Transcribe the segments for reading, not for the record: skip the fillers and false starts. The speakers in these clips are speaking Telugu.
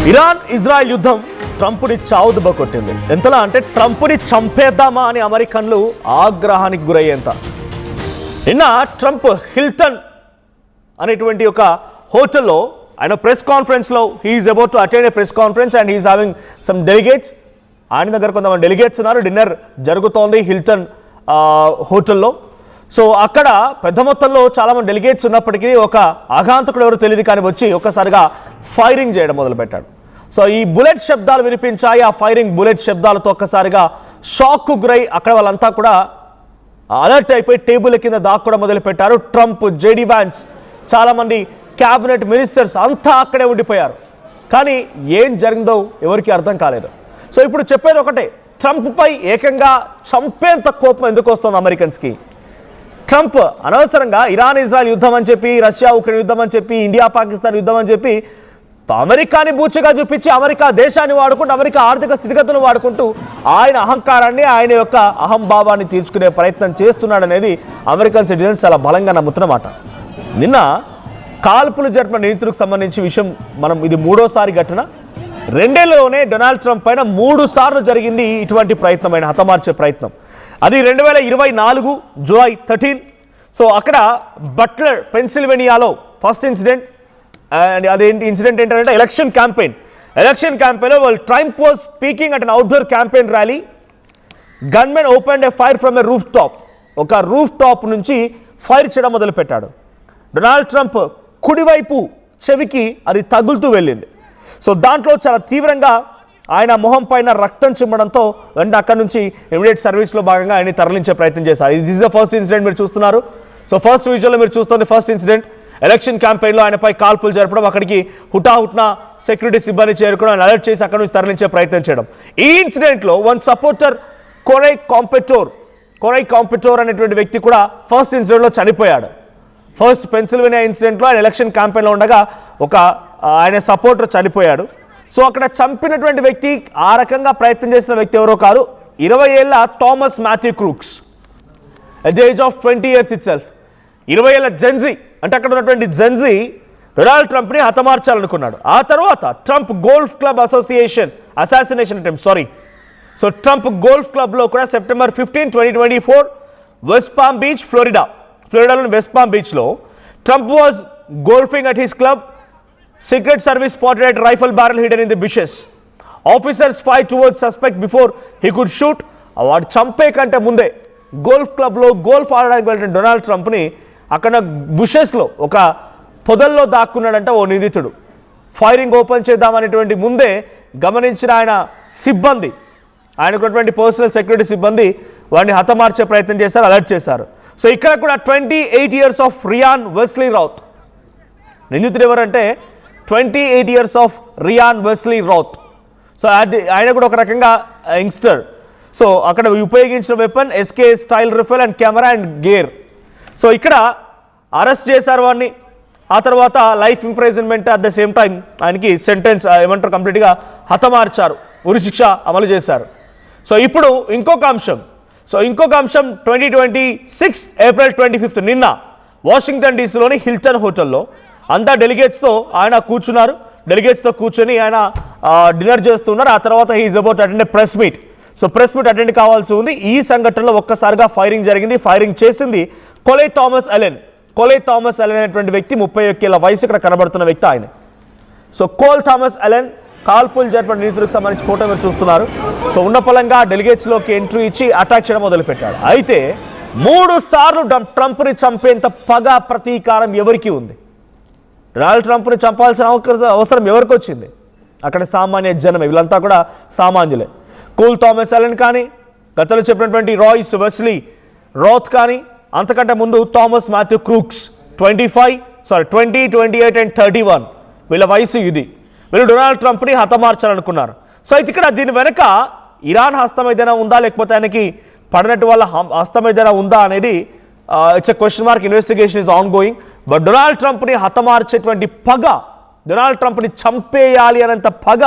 ఇరాన్ ఇజ్రాయెల్ యుద్ధం ట్రంప్ని చావుదెబ్బ కొట్టింది. ఎంతలా అంటే ట్రంప్ని చంపేద్దామా అని అమెరికన్లు ఆగ్రహానికి గురయ్యేంత. నిన్న ట్రంప్ హిల్టన్ అనేటువంటి ఒక హోటల్లో ఆయన ప్రెస్ కాన్ఫరెన్స్లో he's about to attend a press conference and he's having some delegates. ఆయన దగ్గర కొంతమంది డెలిగేట్స్ ఉన్నారు. డిన్నర్ జరుగుతోంది హిల్టన్ హోటల్లో. సో అక్కడ పెద్ద మొత్తంలో చాలామంది డెలిగేట్స్ ఉన్నప్పటికీ ఒక ఆఘాంతకుడు ఎవరు తెలియదు కానీ వచ్చి ఒక్కసారిగా ఫైరింగ్ చేయడం మొదలుపెట్టాడు. సో ఈ బుల్లెట్ శబ్దాలు వినిపించాయి. ఆ ఫైరింగ్ బుల్లెట్ శబ్దాలతో ఒక్కసారిగా షాక్కు గురై అక్కడ వాళ్ళంతా కూడా అలర్ట్ అయిపోయి టేబుల్ కింద దాక్కోవడం మొదలుపెట్టారు. ట్రంప్, జేడీ వ్యాన్స్, చాలామంది క్యాబినెట్ మినిస్టర్స్ అంతా అక్కడే ఉండిపోయారు. కానీ ఏం జరిగిందో ఎవరికి అర్థం కాలేదు. సో ఇప్పుడు చెప్పేది ఒకటే, ట్రంప్పై ఏకంగా చంపేంత కోపం ఎందుకు వస్తుంది అమెరికన్స్కి? ట్రంప్ అనవసరంగా ఇరాన్ ఇజ్రాయెల్ యుద్ధం అని చెప్పి, రష్యా ఉక్రెయిన్ యుద్ధం అని చెప్పి, ఇండియా పాకిస్తాన్ యుద్ధం అని చెప్పి అమెరికాని బూచిగా చూపించి అమెరికా దేశాన్ని వాడుకుంటూ, అమెరికా ఆర్థిక స్థితిగతులను వాడుకుంటూ ఆయన అహంకారాన్ని, ఆయన యొక్క అహంభావాన్ని తీర్చుకునే ప్రయత్నం చేస్తున్నాడనేది అమెరికన్ సిటిజన్స్ చాలా బలంగా నమ్ముతున్నమాట. నిన్న కాల్పులు జరిపిన నిందితులకు సంబంధించి విషయం మనం ఇది మూడోసారి ఘటన. 2 ఏళ్లలోనే డొనాల్డ్ ట్రంప్ పైన 3 సార్లు జరిగింది ఇటువంటి ప్రయత్నం, ఆయన హతమార్చే ప్రయత్నం. అది 2024 జూలై 13. సో అక్కడ బట్లర్, పెన్సిల్వేనియాలో ఫస్ట్ ఇన్సిడెంట్. అండ్ అదేంటి ఇన్సిడెంట్ ఏంటంటే ఎలక్షన్ క్యాంపెయిన్లో వాళ్ళు Trump was speaking at an outdoor campaign rally. Gunmen opened A fire from A roof top. ఒక రూఫ్ టాప్ నుంచి ఫైర్ చేయడం మొదలుపెట్టాడు. డొనాల్డ్ ట్రంప్ కుడివైపు చెవికి అది తగులుతూ వెళ్ళింది. సో దాంట్లో చాలా తీవ్రంగా ఆయన మొహం పైన రక్తం చిమ్మడంతో వెంటనే అక్కడి నుంచి ఇమీడియట్ సర్వీస్లో భాగంగా ఆయన తరలించే ప్రయత్నం చేశారు. This is the first incident మీరు చూస్తున్నారు. సో ఫస్ట్ విజువల్లో మీరు చూస్తుంది ఫస్ట్ ఇన్సిడెంట్. ఎలక్షన్ క్యాంపెయిన్లో ఆయనపై కాల్పులు జరపడం, అక్కడికి హుటాహుట్న సెక్యూరిటీ సిబ్బంది చేరుకోవడం, ఆయన అలర్ట్ చేసి అక్కడి నుంచి తరలించే ప్రయత్నం చేయడం. ఈ ఇన్సిడెంట్లో వన్ సపోర్టర్ కొరై కాంపెటోర్ అనేటువంటి వ్యక్తి కూడా ఫస్ట్ ఇన్సిడెంట్లో చనిపోయాడు. ఫస్ట్ పెన్సిల్వేనియా ఇన్సిడెంట్లో ఆయన ఎలక్షన్ క్యాంపెయిన్లో ఉండగా ఒక ఆయన సపోర్టర్ చనిపోయాడు. సో అక్కడ చంపినటువంటి వ్యక్తి, ఆ రకంగా ప్రయత్నం చేసిన వ్యక్తి ఎవరో కాదు, 20 ఏళ్ల Thomas Matthew Crooks, at the age of 20 years itself. 20 ఏళ్ల జెన్జీ, అంటే అక్కడ ఉన్నటువంటి జెన్జీ డొనాల్డ్ ట్రంప్ని హతమార్చాలనుకున్నాడు. ఆ తర్వాత Trump golf club assassination attempt. So Trump golf క్లబ్లో కూడా సెప్టెంబర్ 15, 2024 వెస్ట్ పామ్ బీచ్, ఫ్లోరిడాలోని వెస్ట్ పామ్ బీచ్లో Trump was golfing at his club. Secret Service spotted a rifle barrel hidden in the bushes. Officers fired towards suspect before he could shoot. వాడు చంపే కంటే ముందే గోల్ఫ్ క్లబ్లో గోల్ఫ్ ఆడడానికి వెళ్ళిన డొనాల్డ్ ట్రంప్ని అక్కడ బుషెస్లో ఒక పొదల్లో దాక్కున్నాడంట ఓ నిందితుడు. ఫైరింగ్ ఓపెన్ చేద్దామనేటువంటి ముందే గమనించిన ఆయన సిబ్బంది, ఆయనకున్నటువంటి పర్సనల్ సెక్యూరిటీ సిబ్బంది వాడిని హతమార్చే ప్రయత్నం చేశారు, అలర్ట్ చేశారు. సో ఇక్కడ కూడా 28 years of Ryan Wesley Routh నిందితుడు ఎవరంటే 28 years of Ryan Wesley Routh. So ఆయన కూడా ఒక రకంగా యంగ్స్టర్. సో అక్కడ ఉపయోగించిన weapon SK style rifle and camera and gear. So ఇక్కడ అరెస్ట్ చేశారు వాడిని. ఆ తర్వాత life imprisonment, at the same time ఆయనకి సెంటెన్స్ ఏమంటారు కంప్లీట్గా హతమార్చారు, ఉరిశిక్ష అమలు చేశారు. సో ఇప్పుడు ఇంకొక అంశం 2026 April 25 నిన్న వాషింగ్టన్ డీసీలోని హిల్టన్ హోటల్లో అంతా డెలిగేట్స్తో ఆయన కూర్చున్నారు. డెలిగేట్స్తో కూర్చొని ఆయన డిన్నర్ చేస్తున్నారు. ఆ తర్వాత he's about attend press meet. So press meet attend కావాల్సి ఉంది. ఈ సంఘటనలో ఒక్కసారిగా ఫైరింగ్ జరిగింది. ఫైరింగ్ చేసింది కొలై థామస్ అలెన్ అనేటువంటి వ్యక్తి, 31 ఏళ్ల వయసు ఇక్కడ కనబడుతున్న వ్యక్తి ఆయన. సో కోల్ థామస్ అలెన్ కాల్పులు జరిపిన నిందితులకు సంబంధించి ఫోటో మీరు చూస్తున్నారు. సో ఉన్న పలంగా డెలిగేట్స్లోకి ఎంట్రీ ఇచ్చి అటాక్ చేయడం మొదలుపెట్టాడు. అయితే 3 సార్లు ట్రంప్ని చంపేంత పగ, ప్రతీకారం ఎవరికి ఉంది? డొనాల్డ్ ట్రంప్ని చంపాల్సిన అవసరం ఎవరికి వచ్చింది? అక్కడ సామాన్య జనమే, వీళ్ళంతా కూడా సామాన్యులే. కోల్ థామస్ అలెన్ కానీ, గతంలో చెప్పినటువంటి రాయ్స్ వెస్లీ రౌత్ కానీ, అంతకంటే ముందు థామస్ మాథ్యూ క్రూక్స్ 20, 28 and 31 వీళ్ళ వయసు ఇది. వీళ్ళు డొనాల్డ్ ట్రంప్ని హతమార్చాలనుకున్నారు. సో అయితే ఇక్కడ దీని వెనక ఇరాన్ హస్తం ఏదైనా ఉందా, లేకపోతే ఆయనకి పడినట్టు వాళ్ళ హస్తం ఏదైనా ఉందా అనేది it's a question mark. Investigation is on going. But Donald ట్రంప్ని హతమార్చేటువంటి పగ, డొనాల్డ్ ట్రంప్ని చంపేయాలి అనేంత పగ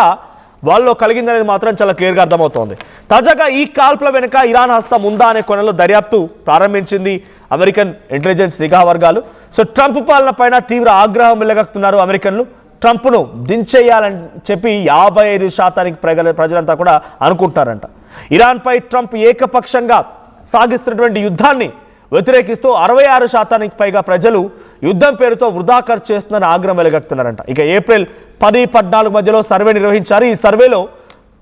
వాళ్ళలో కలిగిందనేది మాత్రం చాలా క్లియర్గా అర్థమవుతోంది. తాజాగా ఈ కాల్పుల వెనుక ఇరాన్ హస్తం ఉందా అనే కోణంలో దర్యాప్తు ప్రారంభించింది అమెరికన్ ఇంటెలిజెన్స్ నిఘా వర్గాలు. సో ట్రంప్ పాలన పైన తీవ్ర ఆగ్రహం వెళ్లగక్కుతున్నారు అమెరికన్లు. ట్రంప్ను దించేయాలని చెప్పి 55% ప్రజలంతా కూడా అనుకుంటున్నారంట. ఇరాన్పై ట్రంప్ ఏకపక్షంగా సాగిస్తున్నటువంటి యుద్ధాన్ని వ్యతిరేకిస్తూ 66% పైగా ప్రజలు యుద్ధం పేరుతో వృధా ఖర్చు చేస్తుందని ఆగ్రహం వెలుగక్కుతున్నారంట. ఇక ఏప్రిల్ 10-14 మధ్యలో సర్వే నిర్వహించారు. ఈ సర్వేలో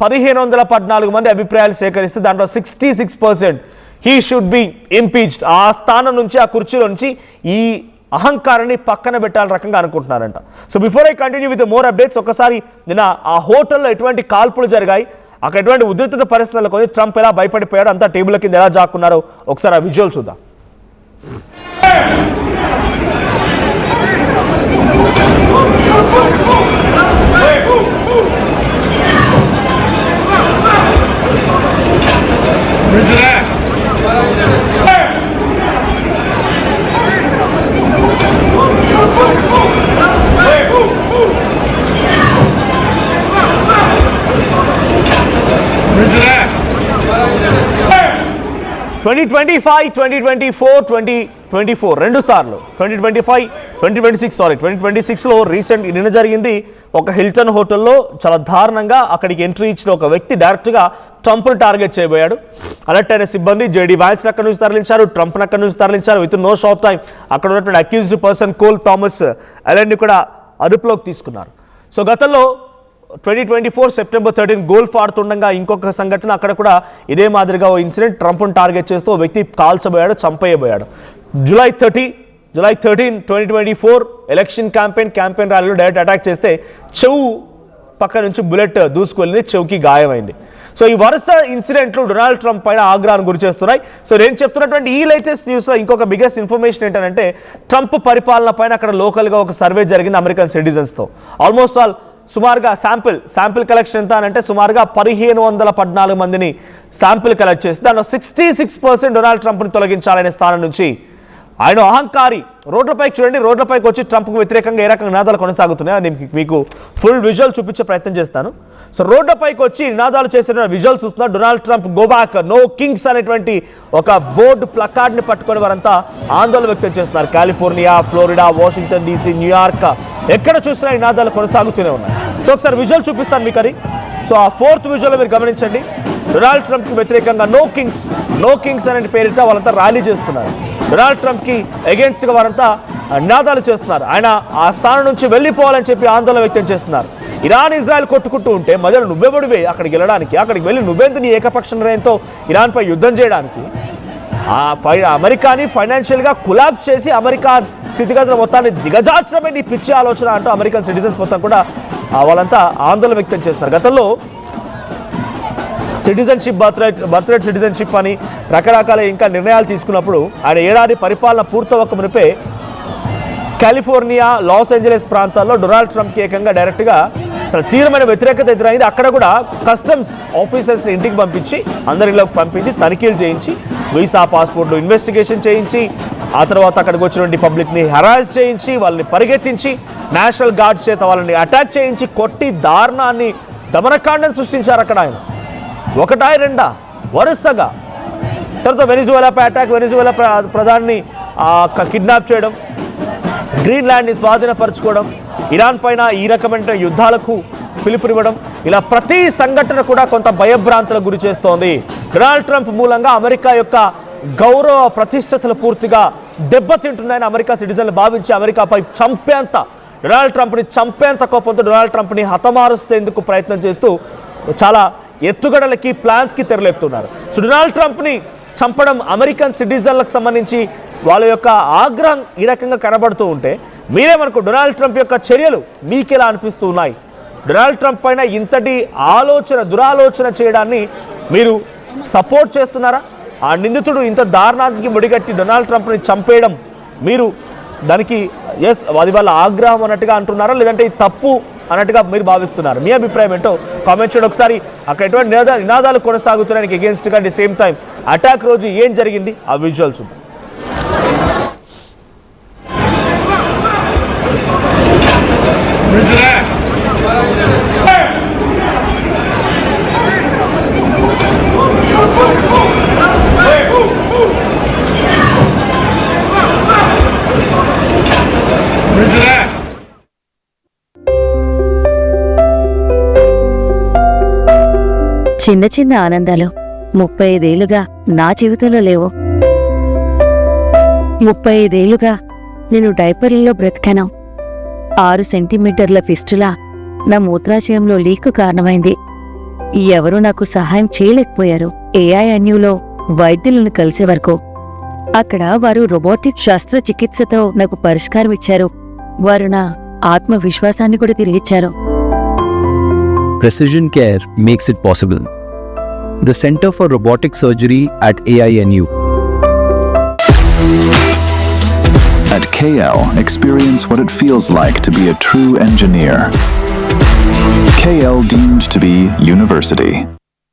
1514 మంది అభిప్రాయాలు సేకరిస్తే దాంట్లో 66% హీ షుడ్ బి ఇంపీచ్డ్, ఆ స్థానం నుంచి, ఆ కుర్చీలో నుంచి ఈ అహంకారాన్ని పక్కన పెట్టాలని రకంగా అనుకుంటున్నారంట. So before I continue with more updates, ఒకసారి నిన్న ఆ హోటల్లో ఎటువంటి కాల్పులు జరిగాయి, అక్కడ ఎటువంటి ఉద్రిక్తత పరిస్థితుల్లో కొని ట్రంప్ ఎలా భయపడిపోయాడు, అంతా టేబుల్ కింద ఎలా జాక్కున్నారో ఒకసారి ఆ విజువల్ చూద్దాం. ట్వంటీ 2024 రెండు సార్లు 2026లో నిన్న జరిగింది. ఒక హిల్టన్ హోటల్లో చాలా దారుణంగా అక్కడికి ఎంట్రీ ఇచ్చిన ఒక వ్యక్తి డైరెక్ట్గా ట్రంప్ను టార్గెట్ చేయబోయాడు. అలర్ట్ అయిన సిబ్బంది జేడీ వ్యాన్స్ అక్కడి నుంచి తరలించారు, ట్రంప్ను అక్కడి నుంచి తరలించారు. విత్ నో షార్ట్ టైం అక్కడ ఉన్నటువంటి అక్యూజ్డ్ పర్సన్ కోల్ థామస్ అలెన్ని కూడా అదుపులోకి తీసుకున్నారు. సో గతంలో 2024 సెప్టెంబర్ 13 గోల్ఫ్ ఆడుతుండగా ఇంకొక సంఘటన, అక్కడ కూడా ఇదే మాదిరిగా ఓ ఇన్సిడెంట్, ట్రంప్ను టార్గెట్ చేస్తూ ఓ వ్యక్తి కాల్చబోయాడు, చంపేయబోయాడు. జూలై 13, 2024 ఎలక్షన్ క్యాంపెయిన్ ర్యాలీలో డైరెక్ట్ అటాక్ చేస్తే చెవు పక్క నుంచి బుల్లెట్ దూసుకువెళ్ళింది, చెవుకి గాయమైంది. సో ఈ వరుస ఇన్సిడెంట్లు డొనాల్డ్ ట్రంప్ పైన ఆగ్రహాన్ని గురి చేస్తున్నాయి. సో నేను చెప్తున్నటువంటి ఈ లేటెస్ట్ న్యూస్లో ఇంకొక బిగ్గెస్ట్ ఇన్ఫర్మేషన్ ఏంటంటే, ట్రంప్ పరిపాలన పైన అక్కడ లోకల్గా ఒక సర్వే జరిగింది అమెరికన్ సిటిజన్స్తో. ఆల్మోస్ట్ ఆల్ సుమారుగా శాంపిల్ కలెక్షన్ ఎంత అంటే సుమారుగా 1514 మందిని శాంపిల్ కలెక్ట్ చేసి దాంట్లో 66% డొనాల్డ్ ట్రంప్ని తొలగించాలనే స్థానం నుంచి ఆయన అహంకారి రోడ్లపైకి చూడండి, రోడ్లపైకి వచ్చి ట్రంప్కు వ్యతిరేకంగా ఏ రకంగా నినాదాలు కొనసాగుతున్నాయో నేను మీకు ఫుల్ విజువల్ చూపించే ప్రయత్నం చేస్తాను. సో రోడ్లపైకి వచ్చి నినాదాలు చేసిన విజువల్ చూస్తున్నారు. Donald Trump go back, no kings అనేటువంటి ఒక బోర్డు ప్లకార్డ్ని పట్టుకొని వారంతా ఆందోళన వ్యక్తం చేస్తున్నారు. California, Florida, Washington DC, New York, ఎక్కడ చూసినా నినాదాలు కొనసాగుతూనే ఉన్నాయి. సో ఒకసారి విజువల్ చూపిస్తాను మీకు అది. సో ఆ 4th విజువల్ మీరు గమనించండి. డొనాల్డ్ ట్రంప్కి వ్యతిరేకంగా నో కింగ్స్ అనే పేరిట వాళ్ళంతా ర్యాలీ చేస్తున్నారు. డొనాల్డ్ ట్రంప్కి అగేన్స్ట్గా వారంతా నినాదాలు చేస్తున్నారు. ఆయన ఆ స్థానం నుంచి వెళ్ళిపోవాలని చెప్పి ఆందోళన వ్యక్తం చేస్తున్నారు. ఇరాన్ ఇజ్రాయెల్ కొట్టుకుంటూ ఉంటే మధ్యలో నువ్వెవడివే అక్కడికి వెళ్ళడానికి, అక్కడికి వెళ్ళి నువ్వెంత నీ ఏకపక్ష నిర్ణయంతో ఇరాన్పై యుద్ధం చేయడానికి, అమెరికాని ఫైనాన్షియల్గా కొలాప్స్ చేసి అమెరికా స్థితిగతుల మొత్తాన్ని దిగజార్చడమే నీ పిచ్చి ఆలోచన అంటూ అమెరికన్ సిటిజన్స్ మొత్తం కూడా వాళ్ళంతా ఆందోళన వ్యక్తం చేస్తున్నారు. గతంలో సిటిజన్షిప్, బర్త్రైట్ సిటిజన్షిప్ అని రకరకాల ఇంకా నిర్ణయాలు తీసుకున్నప్పుడు ఆయన ఏడాది పరిపాలన పూర్తవక మునిపే కాలిఫోర్నియా, లాస్ ఏంజలస్ ప్రాంతాల్లో డొనాల్డ్ ట్రంప్కి ఏకంగా డైరెక్ట్గా చాలా తీవ్రమైన వ్యతిరేకత ఎదురైంది. అక్కడ కూడా కస్టమ్స్ ఆఫీసర్స్ని ఇంటికి పంపించి, అందరిలోకి పంపించి తనిఖీలు చేయించి, వీసా, పాస్పోర్ట్లు ఇన్వెస్టిగేషన్ చేయించి, ఆ తర్వాత అక్కడికి వచ్చినటువంటి పబ్లిక్ని హెరాస్ చేయించి, వాళ్ళని పరిగెత్తించి, నేషనల్ గార్డ్స్ చేత వాళ్ళని అటాక్ చేయించి, కొట్టి దారుణాన్ని, దమనకాండను సృష్టించారు అక్కడ ఆయన. ఒకటా రెండా వరుసగా. తర్వాత వెనిజువేలాపై అటాక్, వెనిజువేలా ప్రధాని కిడ్నాప్ చేయడం, గ్రీన్లాండ్ని స్వాధీనపరచుకోవడం, ఇరాన్ పైన ఈ రకమైన యుద్ధాలకు పిలుపునివ్వడం, ఇలా ప్రతి సంఘటన కూడా కొంత భయభ్రాంతులకు గురి చేస్తోంది. డొనాల్డ్ ట్రంప్ మూలంగా అమెరికా యొక్క గౌరవ ప్రతిష్టతలు పూర్తిగా దెబ్బతింటున్నాయని అమెరికా సిటిజన్లు భావించి అమెరికాపై డొనాల్డ్ ట్రంప్ని చంపేంత కోపంతో డొనాల్డ్ ట్రంప్ని హతమారుస్తేందుకు ప్రయత్నం చేస్తూ చాలా ఎత్తుగడలకి, ప్లాన్స్కి తెరలేపుతున్నారు. సో డొనాల్డ్ ట్రంప్ని చంపడం అమెరికన్ సిటిజన్లకు సంబంధించి వాళ్ళ యొక్క ఆగ్రహం ఈ రకంగా కనబడుతూ ఉంటే మీరేమనుకో, డొనాల్డ్ ట్రంప్ యొక్క చర్యలు మీకెలా అనిపిస్తూ ఉన్నాయి? డొనాల్డ్ ట్రంప్ పైన ఇంతటి దురాలోచన చేయడాన్ని మీరు సపోర్ట్ చేస్తున్నారా? ఆ నిందితుడు ఇంత దారుణానికి ముడిగట్టి డొనాల్డ్ ట్రంప్ని చంపేయడం మీరు దానికి అది వాళ్ళ ఆగ్రహం అన్నట్టుగా అంటున్నారా, లేదంటే ఇది తప్పు అన్నట్టుగా మీరు భావిస్తున్నారు? మీ అభిప్రాయం ఏంటో కామెంట్ చేయండి ఒకసారి. అక్కడ ఎటువంటి నినాదాలు కొనసాగుతున్నానికి అగేన్స్ట్గా, at the same time attack రోజు ఏం జరిగింది ఆ విజువల్ చూద్దాం. చిన్న చిన్న ఆనందాలు 35 ఏళ్లుగా నా జీవితంలో లేవు. 35 ఏళ్లుగా నేను డైపర్లలో బ్రతికాను. 6 సెంటీమీటర్ల ఫిస్టులా నా మూత్రాశయంలో లీకు కారణమైంది. ఎవరూ నాకు సహాయం చేయలేకపోయారు. AINUలో వైద్యులను కలిసే వరకు. అక్కడ వారు రోబోటిక్ శస్త్రచికిత్సతో నాకు పరిష్కారం ఇచ్చారు. వారు నా ఆత్మవిశ్వాసాన్ని కూడా తిరిగిచ్చారు. Precision Care makes it possible. The Center for Robotic Surgery at AINU. At KL, experience what it feels like to be a true engineer. KL deemed to be university.